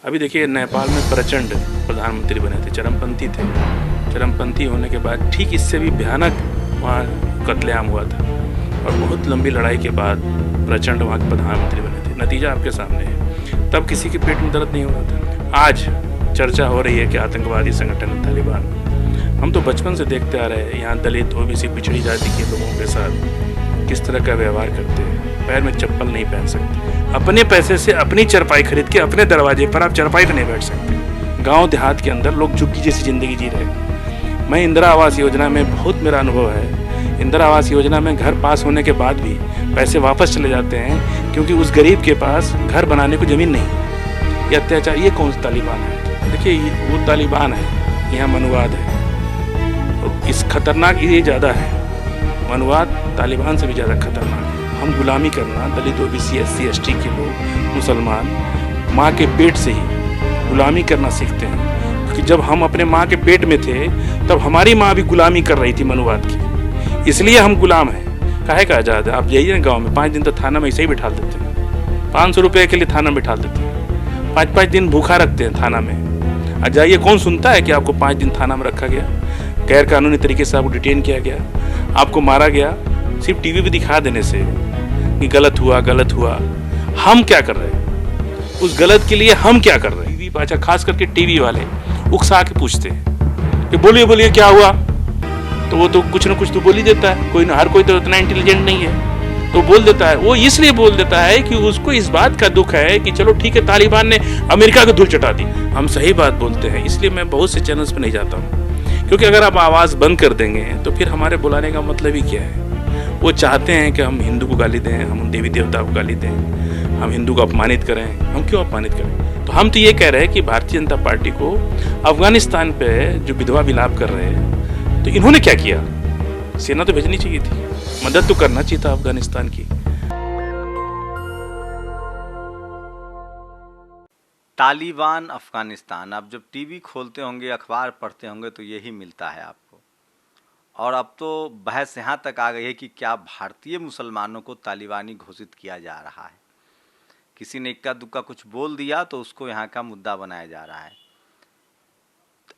अभी देखिए नेपाल में प्रचंड प्रधानमंत्री बने थे, चरमपंथी थे। चरमपंथी होने के बाद ठीक इससे भी भयानक वहाँ कत्लेआम हुआ था और बहुत लंबी लड़ाई के बाद प्रचंड वहाँ के प्रधानमंत्री बने थे। नतीजा आपके सामने है। तब किसी के पेट में दर्द नहीं हो रहा था। आज चर्चा हो रही है कि आतंकवादी संगठन तालिबान। हम तो बचपन से देखते आ रहे हैं यहाँ दलित, ओबीसी, पिछड़ी जाति के लोगों के साथ किस तरह का व्यवहार करते हैं। पैर में चप्पल नहीं पहन सकते, अपने पैसे से अपनी चरपाई खरीद के अपने दरवाजे पर आप चरपाई पर नहीं बैठ सकते। गांव देहात के अंदर लोग झुग्गी जैसी ज़िंदगी जी रहे हैं। मैं इंदिरा आवास योजना में बहुत मेरा अनुभव है। इंदिरा आवास योजना में घर पास होने के बाद भी पैसे वापस चले जाते हैं क्योंकि उस गरीब के पास घर बनाने को ज़मीन नहीं। ये अत्याचार, ये कौन सा तालिबान है? देखिए वो तालिबान है, यहाँ मनुवाद है। तो इस खतरनाक ये ज़्यादा है, मनुवाद तालिबान से भी ज़्यादा खतरनाक है। हम गुलामी करना, दलित, ओबीसी, एससी, एसटी के लोग, मुसलमान माँ के पेट से ही गुलामी करना सीखते हैं। क्योंकि जब हम अपने माँ के पेट में थे तब हमारी माँ भी गुलामी कर रही थी मनुवाद की, इसलिए हम गुलाम हैं। काहे का आज़ाद है? आप जाइए ना गाँव में, 5 दिन तो थाना में ऐसे ही बिठा देते हैं। 500 रुपये के लिए थाना में बिठा देते हैं। 5-5 दिन भूखा रखते हैं थाना में। और जाइए, कौन सुनता है कि आपको 5 दिन थाना में रखा गया, गैर कानूनी तरीके से आपको डिटेन किया गया, आपको मारा गया सिर्फ टीवी पे दिखा देने से कि गलत हुआ गलत हुआ। हम क्या कर रहे हैं उस गलत के लिए? हम क्या कर रहे हैं? टीवी, अच्छा खास करके टीवी वाले उकसा के पूछते हैं कि बोलिए बोलिए क्या हुआ, तो वो तो कुछ ना कुछ तो बोल ही देता है। कोई ना, हर कोई तो इतना इंटेलिजेंट नहीं है, तो बोल देता है। वो इसलिए बोल देता है कि उसको इस बात का दुख है कि चलो ठीक है, तालिबान ने अमेरिका को धूल चटा दी। हम सही बात बोलते हैं, इसलिए मैं बहुत से चैनल्स पर नहीं जाता हूँ, क्योंकि अगर आप आवाज़ बंद कर देंगे तो फिर हमारे बुलाने का मतलब ही क्या है? वो चाहते हैं कि हम हिंदू को गाली दें, हम देवी देवता को गाली दें, हम हिंदू को अपमानित करें। हम क्यों अपमानित करें? तो हम तो ये कह रहे हैं कि भारतीय जनता पार्टी को अफगानिस्तान पे जो विधवा विलाप कर रहे हैं, तो इन्होंने क्या किया? सेना तो भेजनी चाहिए थी, मदद तो करना चाहिए था अफगानिस्तान की। तालिबान अफगानिस्तान, आप जब टीवी खोलते होंगे, अखबार पढ़ते होंगे तो यही मिलता है आपको। और अब तो बहस यहाँ तक आ गई है कि क्या भारतीय मुसलमानों को तालिबानी घोषित किया जा रहा है। किसी ने इक्का दुक्का कुछ बोल दिया तो उसको यहाँ का मुद्दा बनाया जा रहा है।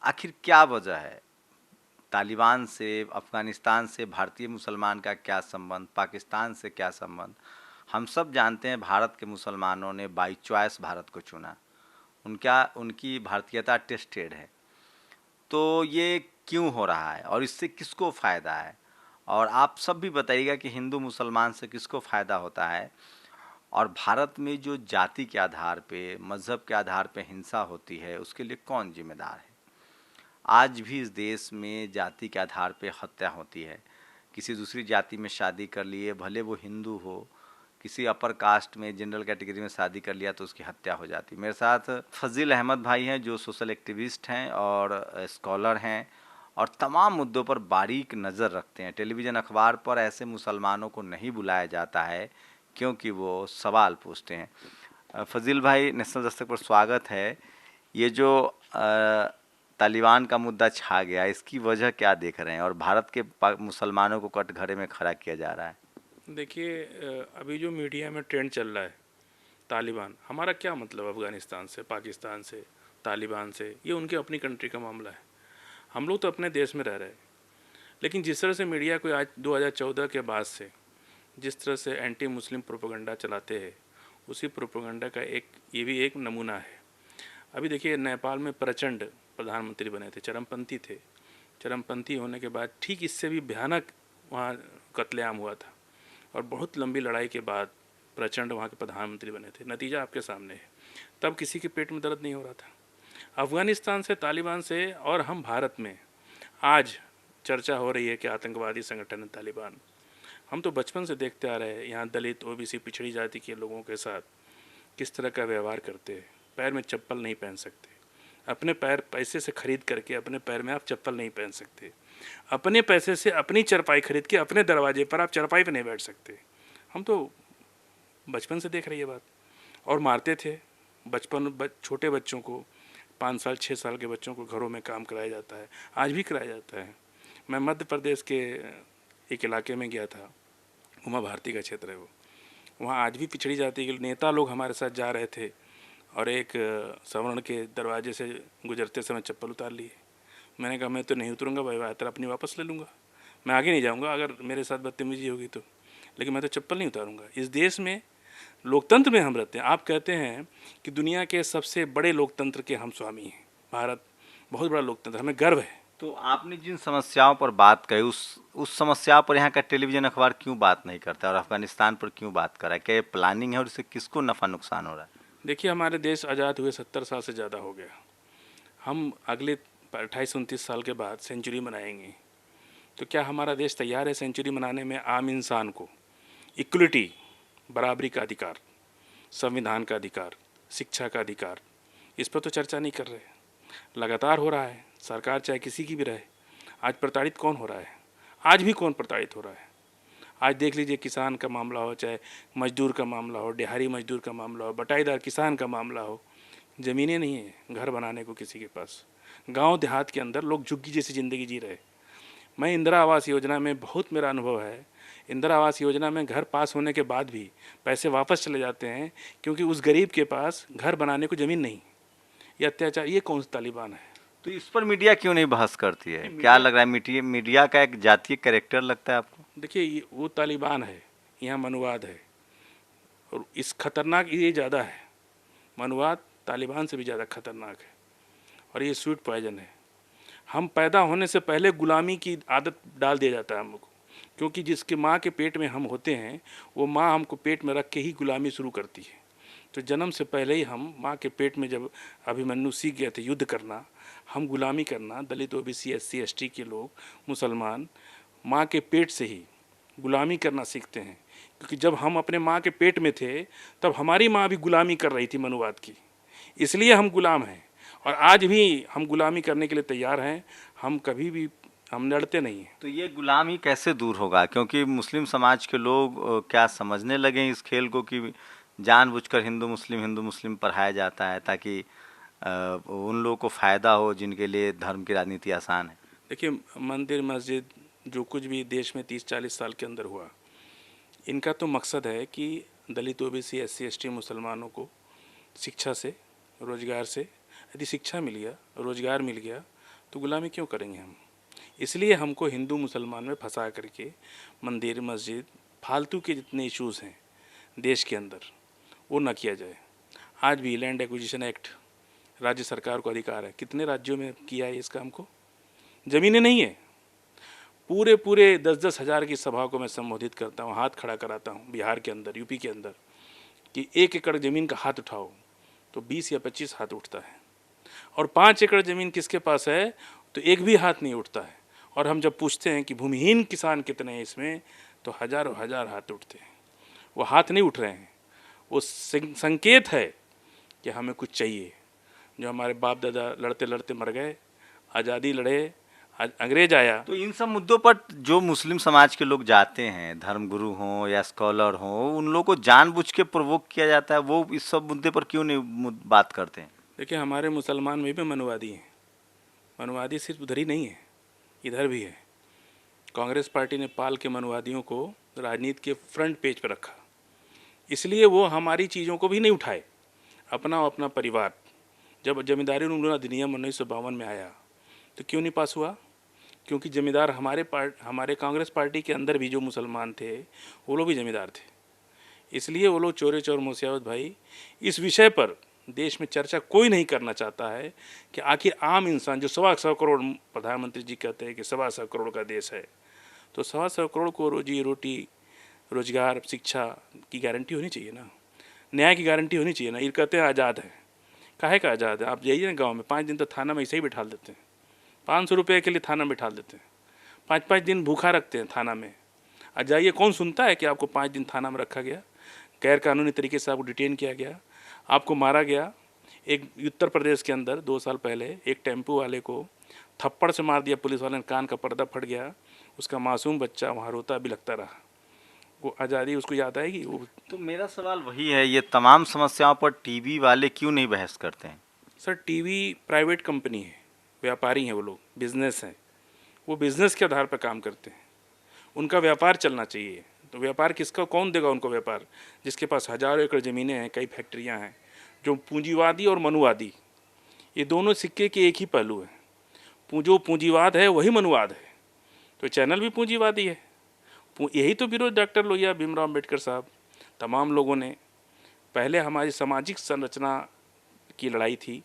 आखिर क्या वजह है? तालिबान से, अफगानिस्तान से भारतीय मुसलमान का क्या संबंध, पाकिस्तान से क्या संबंध? हम सब जानते हैं भारत के मुसलमानों ने बाई चॉइस भारत को चुना, उनकी भारतीयता टेस्टेड है। तो ये क्यों हो रहा है और इससे किसको फ़ायदा है? और आप सब भी बताइएगा कि हिंदू मुसलमान से किसको फ़ायदा होता है। और भारत में जो जाति के आधार पे, मज़हब के आधार पे हिंसा होती है, उसके लिए कौन जिम्मेदार है? आज भी इस देश में जाति के आधार पे हत्या होती है। किसी दूसरी जाति में शादी कर लिए, भले वो हिंदू हो, किसी अपर कास्ट में, जनरल कैटेगरी में शादी कर लिया तो उसकी हत्या हो जाती है। मेरे साथ फजील अहमद भाई हैं जो सोशल एक्टिविस्ट हैं और स्कॉलर हैं और तमाम मुद्दों पर बारीक नज़र रखते हैं। टेलीविज़न, अखबार पर ऐसे मुसलमानों को नहीं बुलाया जाता है क्योंकि वो सवाल पूछते हैं। फजील भाई, नेशनल दस्तक पर स्वागत है। ये जो तालिबान का मुद्दा छा गया, इसकी वजह क्या देख रहे हैं और भारत के मुसलमानों को कटघरे में खड़ा किया जा रहा है? देखिए, अभी जो मीडिया में ट्रेंड चल रहा है तालिबान, हमारा क्या मतलब अफ़गानिस्तान से, पाकिस्तान से, तालिबान से? ये उनके अपनी कंट्री का मामला है। हम लोग तो अपने देश में रह रहे हैं। लेकिन जिस तरह से मीडिया को आज 2014 के बाद से जिस तरह से एंटी मुस्लिम प्रोपेगेंडा चलाते हैं, उसी प्रोपेगेंडा का ये भी एक नमूना है। अभी देखिए, नेपाल में प्रचंड प्रधानमंत्री बने थे, चरमपंथी थे। चरमपंथी होने के बाद ठीक इससे भी भयानक वहाँ कत्लेआम हुआ था और बहुत लंबी लड़ाई के बाद प्रचंड वहाँ के प्रधानमंत्री बने थे। नतीजा आपके सामने है। तब किसी के पेट में दर्द नहीं हो रहा था। अफ़गानिस्तान से, तालिबान से और हम भारत में आज चर्चा हो रही है कि आतंकवादी संगठन है तालिबान। हम तो बचपन से देखते आ रहे हैं यहाँ दलित, ओबीसी, पिछड़ी जाति के लोगों के साथ किस तरह का व्यवहार करते हैं। पैर में चप्पल नहीं पहन सकते, अपने पैर पैसे से खरीद करके अपने पैर में आप चप्पल नहीं पहन सकते, अपने पैसे से अपनी चरपाई खरीद के अपने दरवाजे पर आप चरपाई पर नहीं बैठ सकते। हम तो बचपन से देख रही है बात। और मारते थे छोटे बच्चों को, 5 साल 6 साल के बच्चों को घरों में काम कराया जाता है, आज भी कराया जाता है। मैं मध्य प्रदेश के एक इलाके में गया था, उमा भारती का क्षेत्र है वो। वहाँ आज भी पिछड़ी जाति के नेता लोग हमारे साथ जा रहे थे और एक सवर्ण के दरवाजे से गुजरते समय चप्पल उतार लिए। मैंने कहा मैं तो नहीं उतरूँगा भाई, यात्रा अपनी वापस ले लूँगा, मैं आगे नहीं जाऊँगा अगर मेरे साथ बदतमीजी होगी तो, लेकिन मैं तो चप्पल नहीं उतारूँगा। इस देश में लोकतंत्र में हम रहते हैं। आप कहते हैं कि दुनिया के सबसे बड़े लोकतंत्र के हम स्वामी हैं। भारत बहुत बड़ा लोकतंत्र, हमें गर्व है। तो आपने जिन समस्याओं पर बात कही उस समस्या पर यहाँ का टेलीविजन अखबार क्यों बात नहीं करता और अफगानिस्तान पर क्यों बात कर रहा है? क्या ये प्लानिंग है और इससे किसको नफा नुकसान हो रहा है? देखिए, हमारे देश आज़ाद हुए 70 साल से ज़्यादा हो गया। हम अगले 28-29 साल के बाद सेंचुरी मनाएंगे, तो क्या हमारा देश तैयार है सेंचुरी मनाने में? आम इंसान को इक्वलिटी, बराबरी का अधिकार, संविधान का अधिकार, शिक्षा का अधिकार, इस पर तो चर्चा नहीं कर रहे। लगातार हो रहा है, सरकार चाहे किसी की भी रहे। आज प्रताड़ित कौन हो रहा है? आज भी कौन प्रताड़ित हो रहा है? आज देख लीजिए, किसान का मामला हो, चाहे मजदूर का मामला हो, दिहाड़ी मजदूर का मामला हो, बटाईदार किसान का मामला हो, ज़मीनें नहीं है घर बनाने को किसी के पास। गांव देहात के अंदर लोग झुग्गी जैसी ज़िंदगी जी रहे। मैं इंदिरा आवास योजना में बहुत मेरा अनुभव है। इंदिरा आवास योजना में घर पास होने के बाद भी पैसे वापस चले जाते हैं, क्योंकि उस गरीब के पास घर बनाने को ज़मीन नहीं। ये अत्याचार, ये कौन सा तालिबान है? तो इस पर मीडिया क्यों नहीं बहस करती है? क्या लग रहा है, मीडिया का एक जातीय कैरेक्टर लगता है आपको? देखिए, वो तालिबान है, यहाँ मनुवाद है, और इस खतरनाक ये ज़्यादा है। मनुवाद तालिबान से भी ज़्यादा खतरनाक है, और ये स्वीट पॉइजन है। हम पैदा होने से पहले गुलामी की आदत डाल दिया जाता है हमको, क्योंकि जिसके माँ के पेट में हम होते हैं, वो माँ हमको पेट में रख के ही गुलामी शुरू करती है। तो जन्म से पहले ही हम माँ के पेट में, जब अभिमन्यु सीख गए थे युद्ध करना, हम गुलामी करना, दलित, ओबीसी, एससी, एसटी के लोग, मुसलमान, माँ के पेट से ही गुलामी करना सीखते हैं। क्योंकि जब हम अपने माँ के पेट में थे, तब हमारी माँ भी गुलामी कर रही थी मनुवाद की, इसलिए हम गुलाम हैं। और आज भी हम गुलामी करने के लिए तैयार हैं। हम कभी भी हम लड़ते नहीं हैं। तो ये गुलामी कैसे दूर होगा? क्योंकि मुस्लिम समाज के लोग क्या समझने लगे हैं इस खेल को कि जानबूझकर हिंदू मुस्लिम पढ़ाया जाता है ताकि उन लोगों को फ़ायदा हो जिनके लिए धर्म की राजनीति आसान है। देखिए, मंदिर मस्जिद जो कुछ भी देश में 30-40 साल के अंदर हुआ, इनका तो मकसद है कि दलित, ओबीसी, एससी, एसटी मुसलमानों को शिक्षा से, रोज़गार से, यदि शिक्षा मिल गया, रोज़गार मिल गया, तो गुलामी क्यों करेंगे हम? इसलिए हमको हिंदू मुसलमान में फंसा करके मंदिर मस्जिद, फालतू के जितने इश्यूज़ हैं देश के अंदर, वो न किया जाए। आज भी लैंड एक्विजिशन एक्ट, राज्य सरकार को अधिकार है। कितने राज्यों में किया है इस काम को? ज़मीनें नहीं है। पूरे 10-10 हज़ार की सभा को मैं संबोधित करता हूँ, हाथ खड़ा कराता हूँ बिहार के अंदर, यूपी के अंदर, कि 1 एकड़ ज़मीन का हाथ उठाओ तो 20 या 25 हाथ उठता है, और 5 एकड़ ज़मीन किसके पास है तो एक भी हाथ नहीं उठता है। और हम जब पूछते हैं कि भूमिहीन किसान कितने हैं इसमें, तो हज़ारों हज़ार हाथ उठते हैं। वो हाथ नहीं उठ रहे हैं, वो संकेत है कि हमें कुछ चाहिए। जो हमारे बाप दादा लड़ते लड़ते मर गए, आज़ादी लड़े, आज अंग्रेज आया। तो इन सब मुद्दों पर जो मुस्लिम समाज के लोग जाते हैं, धर्मगुरु हों या स्कॉलर हों, उन लोगों को जानबूझ के प्रोवोक किया जाता है, वो इस सब मुद्दे पर क्यों नहीं बात करते हैं? देखिए, हमारे मुसलमान में भी मनुवादी हैं। मनुवादी सिर्फ उधर ही नहीं है, इधर भी है। कांग्रेस पार्टी ने पाल के मनुवादियों को राजनीति के फ्रंट पेज पर रखा, इसलिए वो हमारी चीज़ों को भी नहीं उठाए। अपना परिवार, जब जमींदारी उन्मूलन अधिनियम 1952 में आया तो क्यों नहीं पास हुआ? क्योंकि जमींदार हमारे कांग्रेस पार्टी के अंदर भी जो मुसलमान थे, वो लोग भी जमींदार थे। इसलिए वो लोग चोरे चोर मुसियावत भाई, इस विषय पर देश में चर्चा कोई नहीं करना चाहता है कि आखिर आम इंसान, जो 125 करोड़, प्रधानमंत्री जी कहते हैं कि 125 करोड़ का देश है, तो 125 करोड़ को रोजी रोटी, रोजगार, शिक्षा की गारंटी होनी चाहिए ना, न्याय की गारंटी होनी चाहिए ना। ये कहते हैं आज़ाद है, काहे का आज़ाद है? आप जाइए ना गाँव में, 5 दिन तो थाना में ऐसे ही बिठा देते हैं। 500 रुपये के लिए थाना में बिठा देते हैं, 5-5 दिन भूखा रखते हैं थाना में। आ जाइए, कौन सुनता है कि आपको 5 दिन थाना में रखा गया, गैर कानूनी तरीके से आपको डिटेन किया गया, आपको मारा गया। एक उत्तर प्रदेश के अंदर 2 साल पहले एक टेम्पो वाले को थप्पड़ से मार दिया पुलिस वाले ने, कान का पर्दा फट गया, उसका मासूम बच्चा वहाँ रोता बिलखता रहा। वो आज़ादी उसको याद आएगी? वो तो मेरा सवाल वही है, ये तमाम समस्याओं पर टीवी वाले क्यों नहीं बहस करते हैं? सर, टीवी प्राइवेट कंपनी है, व्यापारी हैं वो लोग, बिजनेस हैं, वो बिजनेस के आधार पर काम करते हैं, उनका व्यापार चलना चाहिए। तो व्यापार किसका, कौन देगा उनको व्यापार? जिसके पास हज़ारों एकड़ ज़मीनें हैं, कई फैक्ट्रियां हैं, जो पूंजीवादी और मनुवादी, ये दोनों सिक्के के एक ही पहलू हैं। जो पूंजीवाद है वही मनुवाद है, तो चैनल भी पूंजीवादी है। यही तो विरोध डॉक्टर लोहिया, भीमराव अम्बेडकर साहब, तमाम लोगों ने, पहले हमारी सामाजिक संरचना की लड़ाई थी,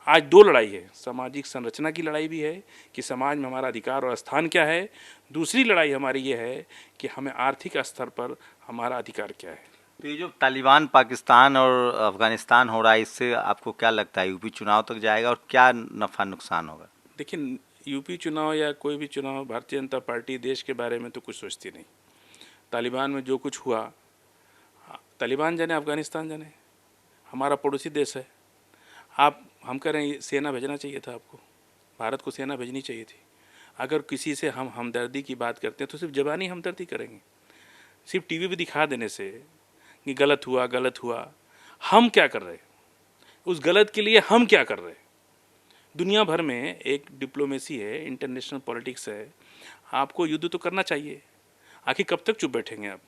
आज दो लड़ाई है। सामाजिक संरचना की लड़ाई भी है कि समाज में हमारा अधिकार और स्थान क्या है, दूसरी लड़ाई हमारी ये है कि हमें आर्थिक स्तर पर हमारा अधिकार क्या है। तो ये जो तालिबान पाकिस्तान और अफगानिस्तान हो रहा है, इससे आपको क्या लगता है यूपी चुनाव तक जाएगा और क्या नफ़ा नुकसान होगा? देखिए, यूपी चुनाव या कोई भी चुनाव, भारतीय जनता पार्टी देश के बारे में तो कुछ सोचती नहीं। तालिबान में जो कुछ हुआ, तालिबान जाने, अफगानिस्तान जाने, हमारा पड़ोसी देश है। हम कह रहे हैं सेना भेजना चाहिए था आपको, भारत को सेना भेजनी चाहिए थी। अगर किसी से हम हमदर्दी की बात करते हैं तो सिर्फ ज़बानी हमदर्दी करेंगे, सिर्फ टीवी पे दिखा देने से कि गलत हुआ गलत हुआ। हम क्या कर रहे हैं, उस गलत के लिए हम क्या कर रहे हैं? दुनिया भर में एक डिप्लोमेसी है, इंटरनेशनल पॉलिटिक्स है, आपको युद्ध तो करना चाहिए। आखिर कब तक चुप बैठेंगे आप?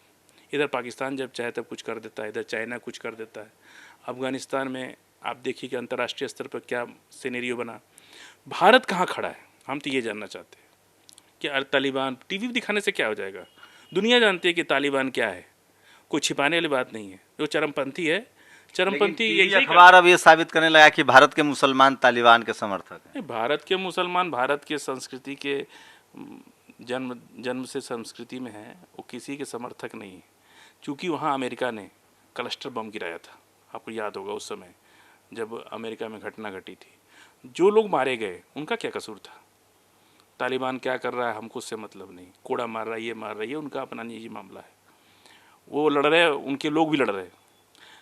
इधर पाकिस्तान जब चाहे तब कुछ कर देता है, इधर चाइना कुछ कर देता है। अफगानिस्तान में आप देखिए कि अंतर्राष्ट्रीय स्तर पर क्या सिनेरियो बना। भारत कहाँ खड़ा है, हम तो ये जानना चाहते हैं कि तालिबान टीवी दिखाने से क्या हो जाएगा? दुनिया जानती है कि तालिबान क्या है, कोई छिपाने वाली बात नहीं है। जो चरमपंथी है, चरमपंथी यही अखबार अब ये साबित करने लगा कि भारत के मुसलमान तालिबान के समर्थक हैं। भारत के मुसलमान भारत के संस्कृति के जन्म से संस्कृति में है, वो किसी के समर्थक नहीं है। क्योंकि वहाँ अमेरिका ने क्लस्टर बम गिराया था, आपको याद होगा उस समय जब अमेरिका में घटना घटी थी। जो लोग मारे गए उनका क्या कसूर था? तालिबान क्या कर रहा है हमको उससे मतलब नहीं, कोड़ा मार रहा है, ये मार रही है, उनका अपना निजी मामला है। वो लड़ रहे हैं, उनके लोग भी लड़ रहे हैं।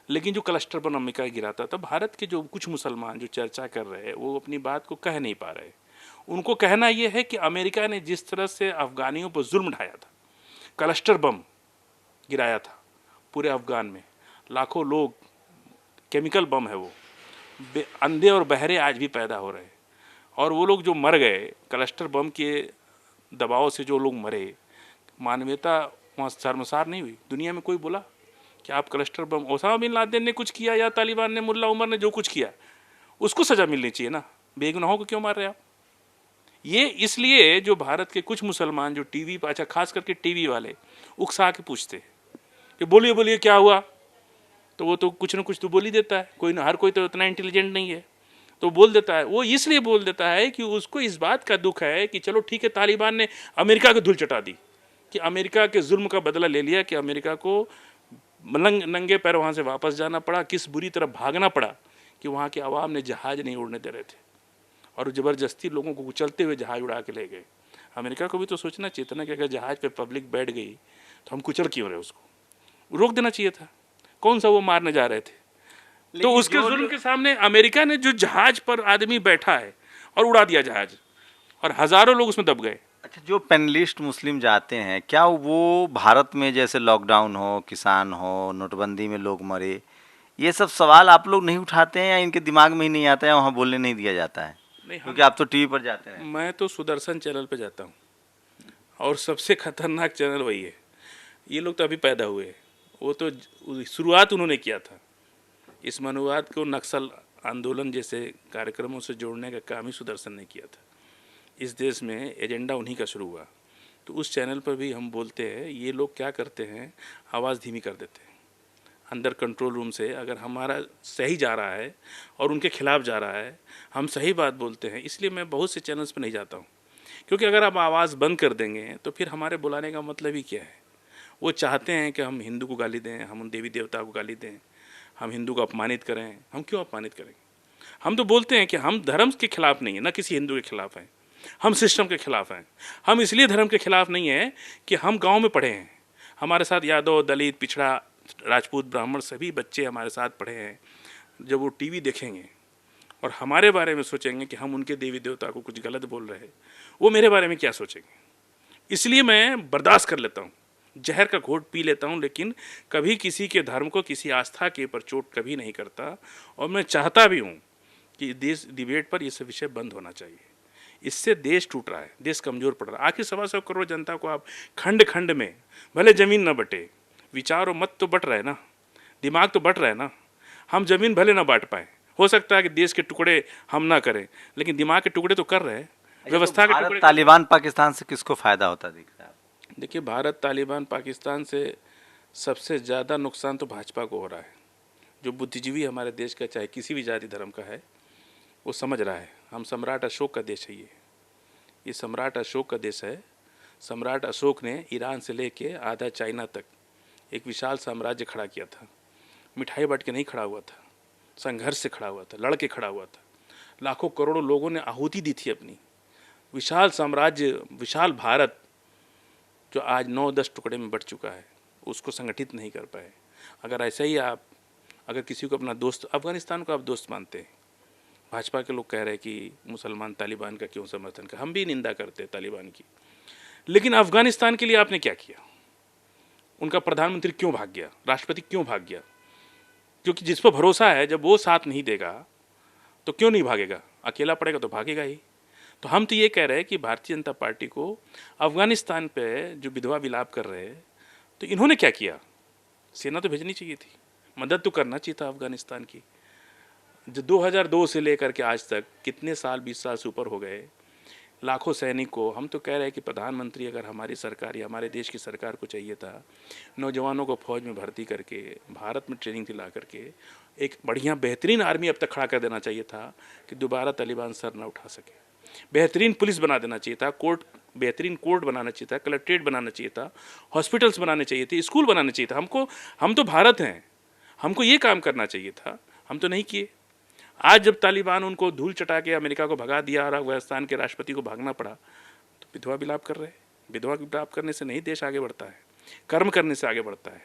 लेकिन जो क्लस्टर बम अमेरिका गिराता था, भारत के जो कुछ मुसलमान जो चर्चा कर रहे हैं वो अपनी बात को कह नहीं पा रहे। उनको कहना ये है कि अमेरिका ने जिस तरह से अफगानियों पर जुल्म ढाया था, क्लस्टर बम गिराया था पूरे अफगान में, लाखों लोग, केमिकल बम है वो, अंधे और बहरे आज भी पैदा हो रहे हैं। और वो लोग जो मर गए क्लस्टर बम के दबाव से, जो लोग मरे, मानवीयता वहाँ शर्मसार नहीं हुई? दुनिया में कोई बोला कि आप cluster bomb, Osama bin Laden ने कुछ किया या तालिबान ने, मुल्ला उमर ने जो कुछ किया, उसको सज़ा मिलनी चाहिए ना, बेगुनाहों को क्यों मार रहे आप? ये इसलिए जो भारत के कुछ मुसलमान जो टीवी पर, अच्छा खास करके टीवी वाले उकसा के पूछते हैं कि बोलिए बोलिए क्या हुआ, तो वो तो कुछ ना कुछ तो बोल ही देता है। कोई ना, हर कोई तो इतना इंटेलिजेंट नहीं है, तो बोल देता है। वो इसलिए बोल देता है कि उसको इस बात का दुख है कि चलो ठीक है, तालिबान ने अमेरिका को धूल चटा दी, कि अमेरिका के जुल्म का बदला ले लिया, कि अमेरिका को नंगे पैर वहाँ से वापस जाना पड़ा, किस बुरी तरह भागना पड़ा कि वहाँ के अवाम ने जहाज़ नहीं उड़ने दे रहे थे और ज़बरदस्ती लोगों को उछलते हुए जहाज़ उड़ा के ले गए। अमेरिका को भी तो सोचना चाहिए था कि अगर जहाज़ पे पब्लिक बैठ गई तो हम कुचल क्यों रहे, उसको रोक देना चाहिए था। कौन सा वो मारने जा रहे थे? तो उसके जुल्म के सामने अमेरिका ने जो जहाज पर आदमी बैठा है और उड़ा दिया जहाज, और हजारों लोग उसमें दब गए। अच्छा, जो पैनलिस्ट मुस्लिम जाते हैं, क्या वो भारत में जैसे लॉकडाउन हो, किसान हो, नोटबंदी में लोग मरे, ये सब सवाल आप लोग नहीं उठाते हैं या इनके दिमाग में ही नहीं आता है, वहाँ बोलने नहीं दिया जाता है? नहीं, क्योंकि आप तो टीवी पर जाते हैं। मैं तो सुदर्शन चैनल पे जाता हूँ और सबसे खतरनाक चैनल वही है। ये लोग तो अभी पैदा हुए हैं, वो तो शुरुआत उन्होंने किया था। इस मनुवाद को नक्सल आंदोलन जैसे कार्यक्रमों से जोड़ने का काम ही सुदर्शन ने किया था। इस देश में एजेंडा उन्हीं का शुरू हुआ। तो उस चैनल पर भी हम बोलते हैं, ये लोग क्या करते हैं, आवाज़ धीमी कर देते हैं अंदर कंट्रोल रूम से। अगर हमारा सही जा रहा है और उनके खिलाफ जा रहा है, हम सही बात बोलते हैं। इसलिए मैं बहुत से चैनल्स पर नहीं जाता हूँ, क्योंकि अगर आप आवाज़ बंद कर देंगे तो फिर हमारे बुलाने का मतलब ही क्या है? वो चाहते हैं कि हम हिंदू को गाली दें, हम उन देवी देवता को गाली दें, हम हिंदू को अपमानित करें। हम क्यों अपमानित करेंगे? हम तो बोलते हैं कि हम धर्म के खिलाफ नहीं है, ना किसी हिंदू के खिलाफ हैं, हम सिस्टम के खिलाफ हैं। हम इसलिए धर्म के खिलाफ नहीं है कि हम गांव में पढ़े हैं, हमारे साथ यादव, दलित, पिछड़ा, राजपूत, ब्राह्मण सभी बच्चे हमारे साथ पढ़े हैं। जब वो टीवी देखेंगे और हमारे बारे में सोचेंगे कि हम उनके देवी देवता को कुछ गलत बोल रहे हैं, वो मेरे बारे में क्या सोचेंगे? इसलिए मैं बर्दाश्त कर लेता हूँ, जहर का घोट पी लेता हूँ, लेकिन कभी किसी के धर्म को, किसी आस्था के ऊपर चोट कभी नहीं करता। और मैं चाहता भी हूँ कि देश डिबेट पर ये सब विषय बंद होना चाहिए। इससे देश टूट रहा है, देश कमज़ोर पड़ रहा है। आखिर 125 करोड़ जनता को आप खंड खंड में, भले ज़मीन न बटे, विचार और मत तो बट रहे ना, दिमाग तो बट रहे ना। हम जमीन भले ना बांट पाए, हो सकता है कि देश के टुकड़े हम ना करें, लेकिन दिमाग के टुकड़े तो कर रहे हैं, व्यवस्था के टुकड़े। तालिबान पाकिस्तान से किसको फायदा होता दिख रहा है? देखिए, भारत तालिबान पाकिस्तान से सबसे ज़्यादा नुकसान तो भाजपा को हो रहा है। जो बुद्धिजीवी हमारे देश का, चाहे किसी भी जाति धर्म का है, वो समझ रहा है हम सम्राट अशोक का देश है। ये सम्राट अशोक का देश है। सम्राट अशोक ने ईरान से लेके आधा चाइना तक एक विशाल साम्राज्य खड़ा किया था। मिठाई बांट के नहीं खड़ा हुआ था, संघर्ष से खड़ा हुआ था, लड़ के खड़ा हुआ था। लाखों करोड़ों लोगों ने आहुति दी थी अपनी। विशाल साम्राज्य, विशाल भारत जो आज 9-10 टुकड़े में बट चुका है, उसको संगठित नहीं कर पाए। अगर ऐसा ही आप, अगर किसी को अपना दोस्त, अफगानिस्तान को आप दोस्त मानते हैं, भाजपा के लोग कह रहे हैं कि मुसलमान तालिबान का क्यों समर्थन कर, हम भी निंदा करते हैं तालिबान की, लेकिन अफगानिस्तान के लिए आपने क्या किया? उनका प्रधानमंत्री क्यों भाग गया? राष्ट्रपति क्यों भाग गया? क्योंकि जिस पर भरोसा है, जब वो साथ नहीं देगा तो क्यों नहीं भागेगा? अकेला पड़ेगा तो भागेगा ही। तो हम तो ये कह रहे हैं कि भारतीय जनता पार्टी को अफगानिस्तान पे जो विधवा विलाप कर रहे हैं, तो इन्होंने क्या किया? सेना तो भेजनी चाहिए थी, मदद तो करना चाहिए था अफगानिस्तान की। जो 2002 से लेकर के आज तक कितने साल, 20 साल से ऊपर हो गए, लाखों सैनिक को, हम तो कह रहे हैं कि प्रधानमंत्री अगर हमारी सरकार या हमारे देश की सरकार को चाहिए था, नौजवानों को फौज में भर्ती करके, भारत में ट्रेनिंग दिला करके एक बढ़िया बेहतरीन आर्मी अब तक खड़ा कर देना चाहिए था कि दोबारा तालिबान सर ना उठा सके। बेहतरीन पुलिस बना देना चाहिए था, कोर्ट, बेहतरीन कोर्ट बनाना चाहिए था, कलेक्ट्रेट बनाना चाहिए था, हॉस्पिटल्स बनाने चाहिए थे, स्कूल बनाने चाहिए था। हम तो भारत हैं, हमको ये काम करना चाहिए था, हम तो नहीं किए। आज जब तालिबान उनको धूल चटा के अमेरिका को भगा दिया और अफगानिस्तान के राष्ट्रपति को भागना पड़ा, तो विधवा विलाप कर रहे हैं। विधवा विलाप करने से नहीं देश आगे बढ़ता है, कर्म करने से आगे बढ़ता है।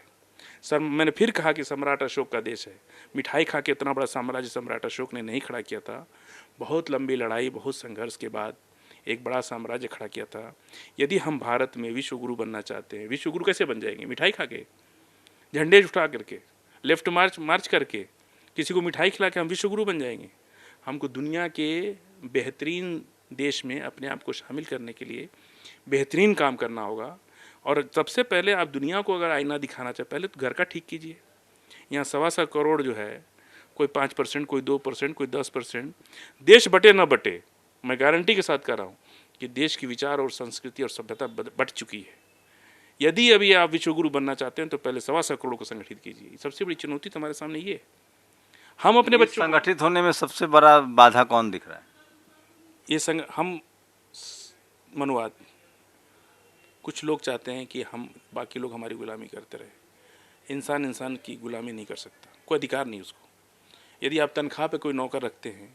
सर, मैंने फिर कहा कि सम्राट अशोक का देश है। मिठाई खा के इतना बड़ा साम्राज्य सम्राट अशोक ने नहीं खड़ा किया था। बहुत लंबी लड़ाई, बहुत संघर्ष के बाद एक बड़ा साम्राज्य खड़ा किया था। यदि हम भारत में विश्व गुरु बनना चाहते हैं, विश्व गुरु कैसे बन जाएंगे? मिठाई खा के, झंडे उठा करके, लेफ्ट मार्च करके, किसी को मिठाई खिला के हम विश्व गुरु बन जाएंगे? हमको दुनिया के बेहतरीन देश में अपने आप को शामिल करने के लिए बेहतरीन काम करना होगा। और सबसे पहले आप दुनिया को अगर आईना दिखाना चाहे, पहले तो घर का ठीक कीजिए। यहाँ 1.25 करोड़ जो है, कोई 5%, कोई 2%, कोई 10%, देश बटे ना बटे, मैं गारंटी के साथ कह रहा हूँ कि देश की विचार और संस्कृति और सभ्यता बट चुकी है। यदि अभी आप विश्व गुरु बनना चाहते हैं तो पहले 1.25 करोड़ को संगठित कीजिए। सबसे बड़ी चुनौती तो हमारे सामने ये है। हम अपने बच्चों, संगठित होने में सबसे बड़ा बाधा कौन दिख रहा है? ये हम मनुवाद, कुछ लोग चाहते हैं कि हम, बाकी लोग हमारी गुलामी करते रहे। इंसान इंसान की गुलामी नहीं कर सकता, कोई अधिकार नहीं उसको। यदि आप तनख्वाह पे कोई नौकर रखते हैं,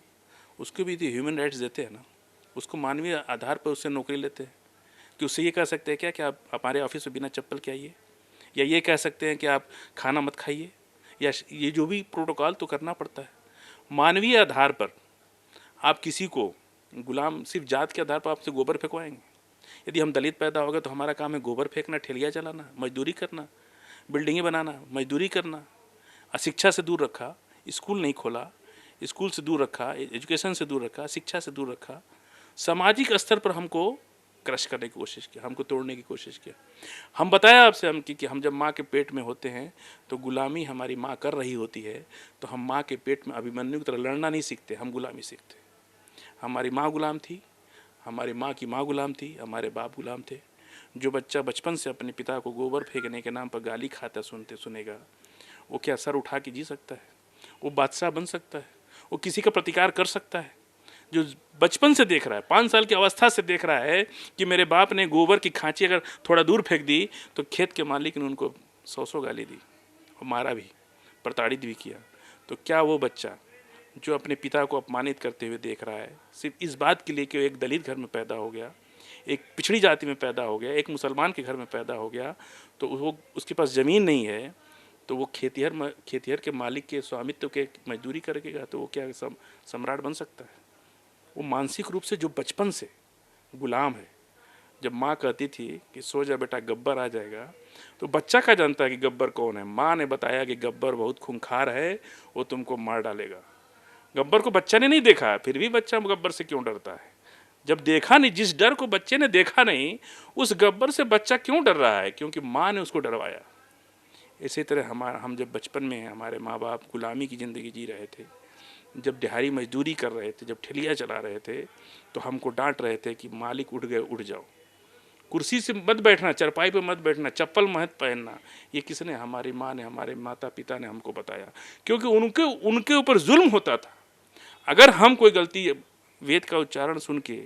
उसको भी तो ह्यूमन राइट्स देते हैं ना, उसको मानवीय आधार पर उससे नौकरी लेते हैं। कि उससे ये कह सकते हैं क्या कि आप हमारे ऑफिस में बिना चप्पल के आइए, या ये कह सकते हैं कि आप खाना मत खाइए, या ये जो भी प्रोटोकॉल तो करना पड़ता है। मानवीय आधार पर आप किसी को गुलाम, सिर्फ जात के आधार पर आपसे गोबर फेंकवाएंगे? यदि हम दलित पैदा हो गए तो हमारा काम है गोबर फेंकना, ठेलिया चलाना, मजदूरी करना, बिल्डिंगें बनाना, मजदूरी करना। अशिक्षा से दूर रखा, स्कूल नहीं खोला, स्कूल से दूर रखा, एजुकेशन से दूर रखा, शिक्षा से दूर रखा। सामाजिक स्तर पर हमको क्रश करने की कोशिश किया, हमको तोड़ने की कोशिश किया। हम बताया आपसे कि हम जब माँ के पेट में होते हैं तो गुलामी हमारी माँ कर रही होती है, तो हम माँ के पेट में अभिमन्यु की तरह लड़ना नहीं सीखते, हम गुलामी सीखते। हमारी माँ गुलाम थी, हमारी माँ की माँ गुलाम थी, हमारे बाप गुलाम थे। जो बच्चा बचपन से अपने पिता को गोबर फेंकने के नाम पर गाली खाता सुनेगा, वो क्या सर उठा के जी सकता है? वो बादशाह बन सकता है? वो किसी का प्रतिकार कर सकता है? जो बचपन से देख रहा है, 5 साल की अवस्था से देख रहा है कि मेरे बाप ने गोबर की खांची अगर थोड़ा दूर फेंक दी तो खेत के मालिक ने उनको 100 गाली दी और मारा भी, प्रताड़ित भी किया, तो क्या वो बच्चा जो अपने पिता को अपमानित करते हुए देख रहा है, सिर्फ इस बात के लिए कि वो एक दलित घर में पैदा हो गया, एक पिछड़ी जाति में पैदा हो गया, एक मुसलमान के घर में पैदा हो गया, तो वो, उसके पास ज़मीन नहीं है, तो वो खेतिहर के मालिक के स्वामित्व के मजदूरी करेगा, तो वो क्या सम्राट बन सकता है? वो मानसिक रूप से जो बचपन से गुलाम है। जब माँ कहती थी कि सो जा बेटा गब्बर आ जाएगा, तो बच्चा क्या जानता है कि गब्बर कौन है? माँ ने बताया कि गब्बर बहुत खूंखार है, वो तुमको मार डालेगा। गब्बर को बच्चा ने नहीं देखा है, फिर भी बच्चा गब्बर से क्यों डरता है? जब देखा नहीं, जिस डर को बच्चे ने देखा नहीं, उस गब्बर से बच्चा क्यों डर रहा है? क्योंकि माँ ने उसको डरवाया। इसी तरह हम जब बचपन में हमारे माँ बाप गुलामी की ज़िंदगी जी रहे थे, जब दिहाड़ी मजदूरी कर रहे थे, जब ठेलिया चला रहे थे, तो हमको डांट रहे थे कि मालिक उठ गए उठ जाओ, कुर्सी से मत बैठना, चारपाई पे मत बैठना, चप्पल मत पहनना। ये किसने? हमारी माँ ने, हमारे माता पिता ने हमको बताया, क्योंकि उनके ऊपर जुल्म होता था। अगर हम कोई गलती, वेद का उच्चारण सुन के,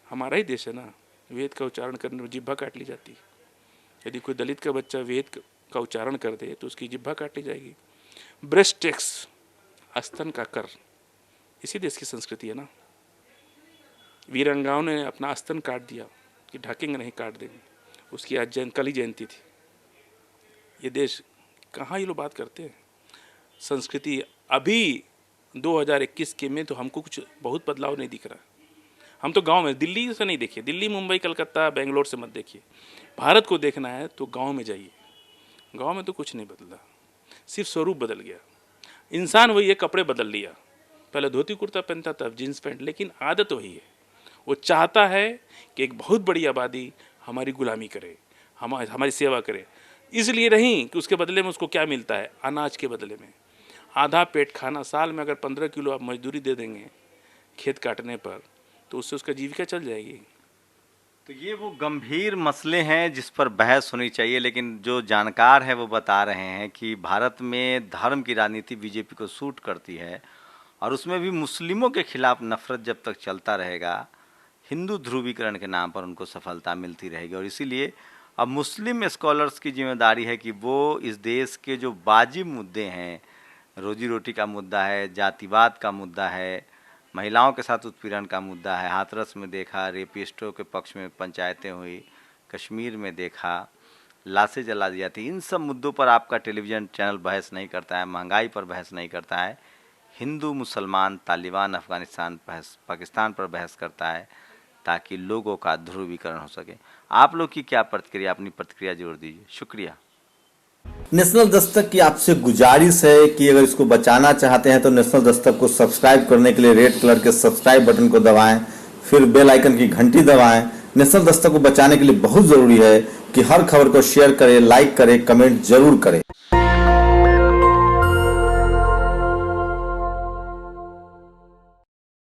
हमारा ही देश है ना, वेद का उच्चारण करने में जिह्वा काट ली जाती है। यदि कोई दलित का बच्चा वेद का उच्चारण कर दे तो उसकी जिह्वा काट ली जाएगी। ब्रेस्ट टैक्स, स्तन का कर, इसी देश की संस्कृति है ना। वीरंगाओं ने अपना स्तन काट दिया कि ढकेंगे नहीं, काट देंगे। उसकी आज कल ही जयंती थी। ये देश कहाँ ये लोग बात करते हैं संस्कृति? अभी 2021 के में तो हमको कुछ बहुत बदलाव नहीं दिख रहा। हम तो गांव में, दिल्ली से नहीं देखिए, दिल्ली मुंबई कलकत्ता बेंगलोर से मत देखिए, भारत को देखना है तो गांव में जाइए। गांव में तो कुछ नहीं बदला, सिर्फ स्वरूप बदल गया। इंसान वही है, कपड़े बदल लिया, पहले धोती कुर्ता पहनता था, जीन्स पैंट, लेकिन आदत वही है। वो चाहता है कि एक बहुत बड़ी आबादी हमारी गुलामी करे, हमारी सेवा करे। इसलिए नहीं कि उसके बदले में उसको क्या मिलता है, अनाज के बदले में आधा पेट खाना। साल में अगर 15 किलो आप मजदूरी दे देंगे खेत काटने पर, तो उससे उसका जीविका चल जाएगी। तो ये वो गंभीर मसले हैं जिस पर बहस होनी चाहिए, लेकिन जो जानकार है वो बता रहे हैं कि भारत में धर्म की राजनीति बीजेपी को सूट करती है, और उसमें भी मुस्लिमों के खिलाफ नफरत जब तक चलता रहेगा, हिंदू ध्रुवीकरण के नाम पर उनको सफलता मिलती रहेगी। और इसीलिए अब मुस्लिम स्कॉलर्स की जिम्मेदारी है कि वो इस देश के जो वाजिब मुद्दे हैं, रोजी रोटी का मुद्दा है, जातिवाद का मुद्दा है, महिलाओं के साथ उत्पीड़न का मुद्दा है, हाथरस में देखा रेपिस्टों के पक्ष में पंचायतें हुई, कश्मीर में देखा लाशें जला दी जाती, इन सब मुद्दों पर आपका टेलीविज़न चैनल बहस नहीं करता है, महंगाई पर बहस नहीं करता है, हिंदू मुसलमान तालिबान अफ़गानिस्तान पाकिस्तान पर बहस करता है, ताकि लोगों का ध्रुवीकरण हो सके। आप लोग की क्या प्रतिक्रिया, अपनी प्रतिक्रिया जरूर दीजिए। शुक्रिया। नेशनल दस्तक की आपसे गुजारिश है कि अगर इसको बचाना चाहते हैं तो नेशनल दस्तक को सब्सक्राइब करने के लिए रेड कलर के सब्सक्राइब बटन को दबाएं, फिर बेल आइकन की घंटी दबाएं। नेशनल दस्तक को बचाने के लिए बहुत जरूरी है कि हर खबर को शेयर करें, लाइक करें, कमेंट जरूर करें।